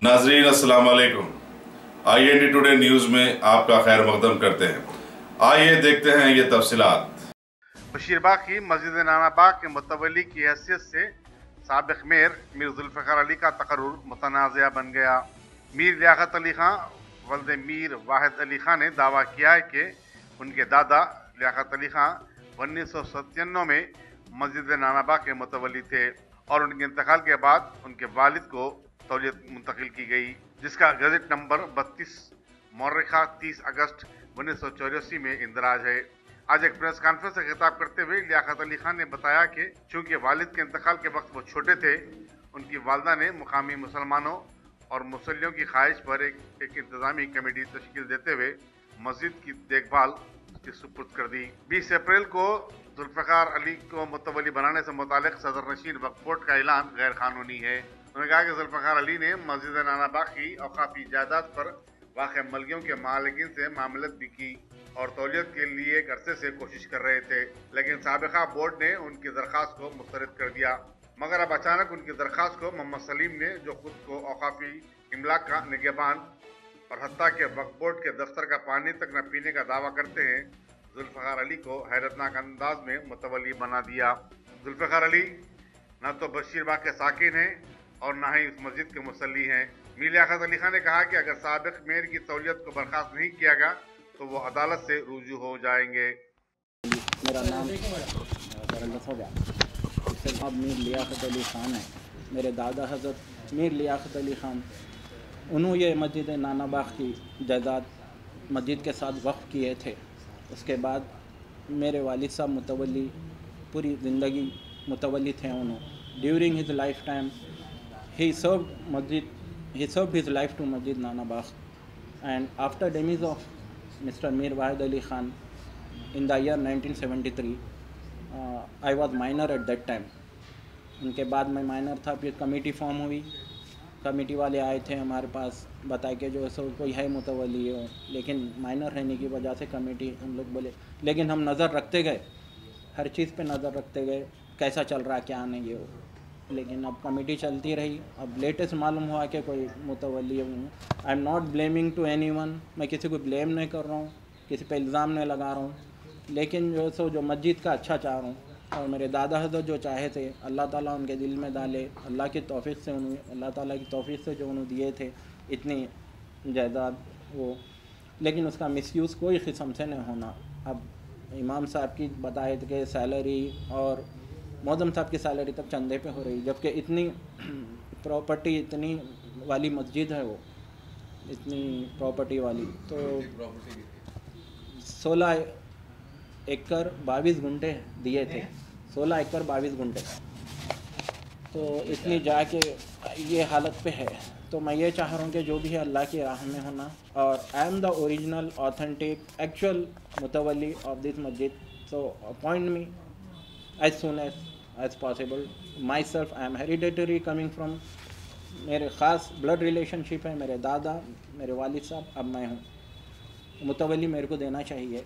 नाजरीन अस्सलाम वालेकुम। IND टुडे न्यूज़ में आपका खैर मकदम करते हैं। आइए देखते हैं ये तफसीलात। बशीरबाग की मस्जिद नानाबाग के मुतवली की हैसियत से साबिक मेयर मीर जुल्फ़िकार अली का तकर्रुर मुतनाज़ा बन गया। मीर लियाकत अली खां वल्द मीर वाहिद अली खां ने दावा किया है कि उनके दादा लियाकत अली खां 1997 में मस्जिद नानाबाग के मुतवली थे और उनके इंतकाल के बाद उनके वालिद को तौलियत मुंतकिल की गई, जिसका गज़ट नंबर 32 मौरखा 30 अगस्त 1984 में इंदराज है। आज एक प्रेस कॉन्फ्रेंस से खिताब करते हुए लियाकत अली खान ने बताया कि चूंकि वालिद के इंतकाल के वक्त वो छोटे थे, उनकी वालदा ने मुकामी मुसलमानों और मुसल्लियों की ख्वाहिश पर एक इंतजामी कमेटी तश्कील देते हुए मस्जिद की देखभाल की सुपुर्द कर दी। 20 अप्रैल को जुल्फ़िकार अली को मुतवली बनाने से मुतालिक सदर नशीन वक्फ बोर्ड का ऐलान गैर कानूनी है। उन्होंने कहा कि जुल्फ़िकार अली ने मस्जिद नानाबाग की औकाफी जायदाद पर वाक़ मलकियों के मालिकीन से मामलत भी की और तौलियत के लिए एक अरसे से कोशिश कर रहे थे, लेकिन साबिक़ा बोर्ड ने उनकी दरख्वास्त को मुस्तरद कर दिया। मगर अब अचानक उनकी दरख्वास्त को मोहम्मद सलीम ने, जो खुद को औकाफी इमलाक का निगहबान और हत्ता के वक्फ बोर्ड के दफ्तर का पानी तक न पीने का दावा करते हैं, जुल्फ़िकार अली को हैरतनाक अंदाज में मुतवली बना दिया। जुल्फ़िकार अली न तो बशीरबाग के साकिन हैं और न ही इस मस्जिद के मुसल्ली हैं। मीर लियाकत अली खान ने कहा कि अगर साबिक़ मेयर की तौलियत को बर्खास्त नहीं किया गया तो वो अदालत से रुजू हो जाएंगे। मेरा नाम हो गया अब मीर लियाकत अली ख़ान है। मेरे दादा हज़रत मीर लियाकत अली ख़ान, उन्होंने ये मस्जिद नानाबाग की जायदाद मस्जिद के साथ वक्फ़ किए थे। उसके बाद मेरे वालिद साहब मुतवली पूरी ज़िंदगी मुतवली थे। उन्होंने during his life time he served his life to Masjid Nanabagh, and after demise of Mr. Mir Wahid Ali Khan in the year 1973, I was minor at that time. उनके बाद मैं माइनर था, फिर कमेटी फॉर्म हुई। Committee वाले आए थे हमारे पास, बताए कि जो ऐसा कोई है मुतवली हो, लेकिन माइनर रहने की वजह से कमेटी हम लोग बोले, लेकिन हम नज़र रखते गए, हर चीज़ पे नज़र रखते गए, कैसा चल रहा है क्या नहीं हो। लेकिन अब कमेटी चलती रही। अब लेटेस्ट मालूम हुआ कि कोई मुतवली हूँ। I am not blaming to anyone, मैं किसी को ब्लेम नहीं कर रहा हूँ, किसी पे इल्ज़ाम नहीं लगा रहा हूँ, लेकिन जो सो जो मस्जिद का अच्छा चाह रहा हूँ और मेरे दादा हज़रत जो चाहे थे, अल्लाह ताला उनके दिल में डाले, अल्लाह की तौफीक से उन्हें, अल्लाह ताला की तौफीक से जो उन्हें दिए थे इतनी जायदाद वो, लेकिन उसका मिसयूज़ कोई किस्म से नहीं होना। अब इमाम साहब की बताए थे सैलरी और मौज़म साहब की सैलरी तक चंदे पे हो रही, जबकि इतनी प्रॉपर्टी इतनी वाली मस्जिद है, वो इतनी प्रॉपर्टी वाली, तो 16 एकड़ 22 गुंठे दिए थे, 16 एकड़ 22 गुंठे, तो इतनी जाके ये हालत पे है। तो मैं ये चाह रहा हूँ कि जो भी है अल्लाह की राह में होना, और आई am the original authentic actual मुतवली of this मस्जिद, so appoint me as soon as possible. Myself, I am hereditary coming from, मेरे ख़ास ब्लड रिलेशनशिप है, मेरे दादा, मेरे वालिद साहब, अब मैं हूँ, मुतवली मेरे को देना चाहिए।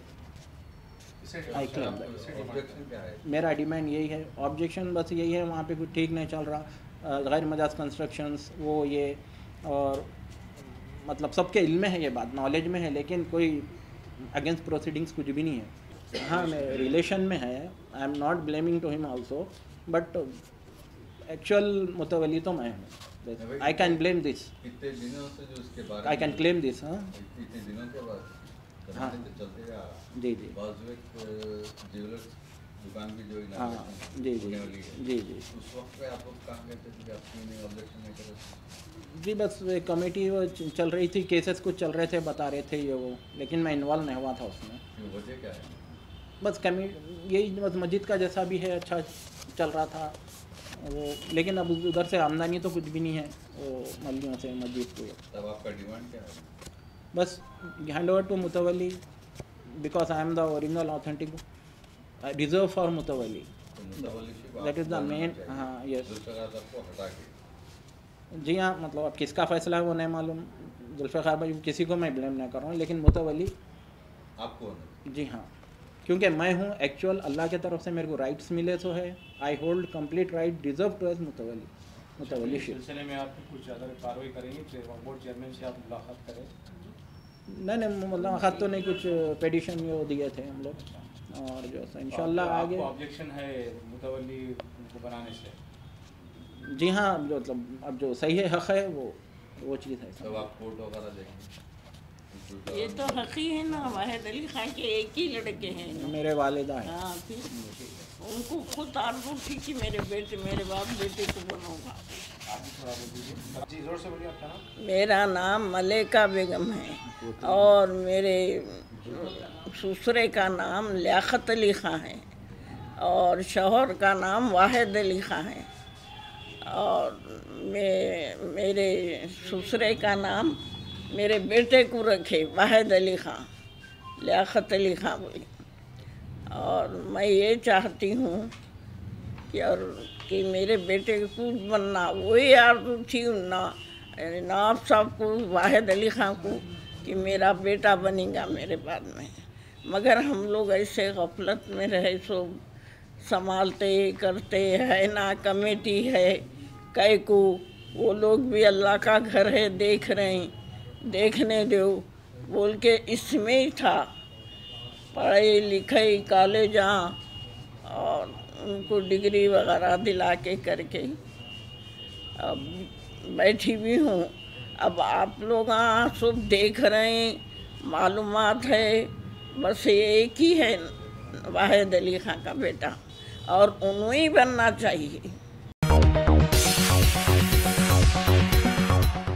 I claim that. मेरा डिमांड यही है, ऑब्जेक्शन बस यही है, वहाँ पे कुछ ठीक नहीं चल रहा, गैर मजाज कंस्ट्रक्शंस वो ये, और मतलब सबके इल्म में है ये बात, नॉलेज में है, लेकिन कोई अगेंस्ट प्रोसीडिंग्स कुछ भी नहीं है। हाँ, मैं रिलेशन में है, I am not blaming to him also, but actual मुतवली तो मैं हूँ। आई कैन ब्लेम दिस, इतने दिनों से जो उसके बारे आई कैन क्लेम दिस। हाँ, इतने दिनों के बाद हाँ चलते रहा। जी जी, ज्वेलर्स दुकान की जो हाँ जी जी जी जी, उस वक्त पे आप लोग कहाँ गए थे कि आपने ऑब्जेक्शन नहीं करे? जी बस कमेटी वो चल रही थी, केसेस कुछ चल रहे थे, बता रहे थे ये वो, लेकिन मैं इन्वॉल्व नहीं हुआ था उसमें। वजह क्या है? बस यही बस मस्जिद का जैसा भी है अच्छा चल रहा था वो, लेकिन अब उधर से आमदनी तो कुछ भी नहीं है वो मल्लियों से मस्जिद को। तब आपका डिमांड क्या है? बस हैंड ओवर टू मुतवली, because I am the original authentic reserve for मुतवली, दैट इज़ द मेन। हाँ यस जी हाँ, मतलब अब किसका फ़ैसला है वो नहीं मालूम। जुल्फ़िकार भाई किसी को मैं ब्लेम नहीं कर रहा हूँ, लेकिन मुतवली आपको जी हाँ, क्योंकि मैं हूँ एक्चुअल, अल्लाह के तरफ से मेरे को राइट्स मिले तो है। I hold complete right deserve to as मुतवली। मुतवल्ली इस सिलसिले में आप कुछ अगर कार्रवाई करेंगे तो बोर्ड चेयरमैन से आप मुलाकात करें? नहीं मुलाकात तो नहीं, कुछ पेटिशन वो दिए थे हम लोग, और जो है इंशाल्लाह आगे। ऑब्जेक्शन है मुतवल्ली को बनाने से? जी हाँ, जो मतलब अब जो सही है, हक़ है, वो चीज़ है। सब आप कोर्ट वगैरह देखेंगे? ये तो हक़ी है ना, वाहिद अली खान के एक ही लड़के हैं, मेरे वालिदा हैं। हाँ, फिर उनको खुद आरज़ू थी कि मेरे बाप बेटे को बनाऊंगा। जी जोर से बोलिए आपका नाम। मेरा नाम मलेका बेगम है और मेरे ससुरे का नाम लियाकत अली खां है और शौहर का नाम वाहिद अली खां है और मेरे ससुरे का नाम मेरे बेटे को रखे वाहिद अली खां, लियाकत अली खां बोली। और मैं ये चाहती हूँ कि मेरे बेटे को बनना वही आरज़ू थी ना नवाब साहब को, वाहिद अली खां को, कि मेरा बेटा बनेगा मेरे बाद में। मगर हम लोग ऐसे गफलत में रहे, सो संभालते करते है ना, कमेटी है कई को, वो लोग भी अल्लाह का घर है, देख रहे हैं, देखने दो बोल के इसमें ही था। पढ़ाई लिखाई कॉलेज और उनको डिग्री वगैरह दिला के करके अब बैठी भी हूँ। अब आप लोग सब देख रहे हैं, मालूमात है, बस एक ही है वाहिद अली खां का बेटा और उन्हें ही बनना चाहिए।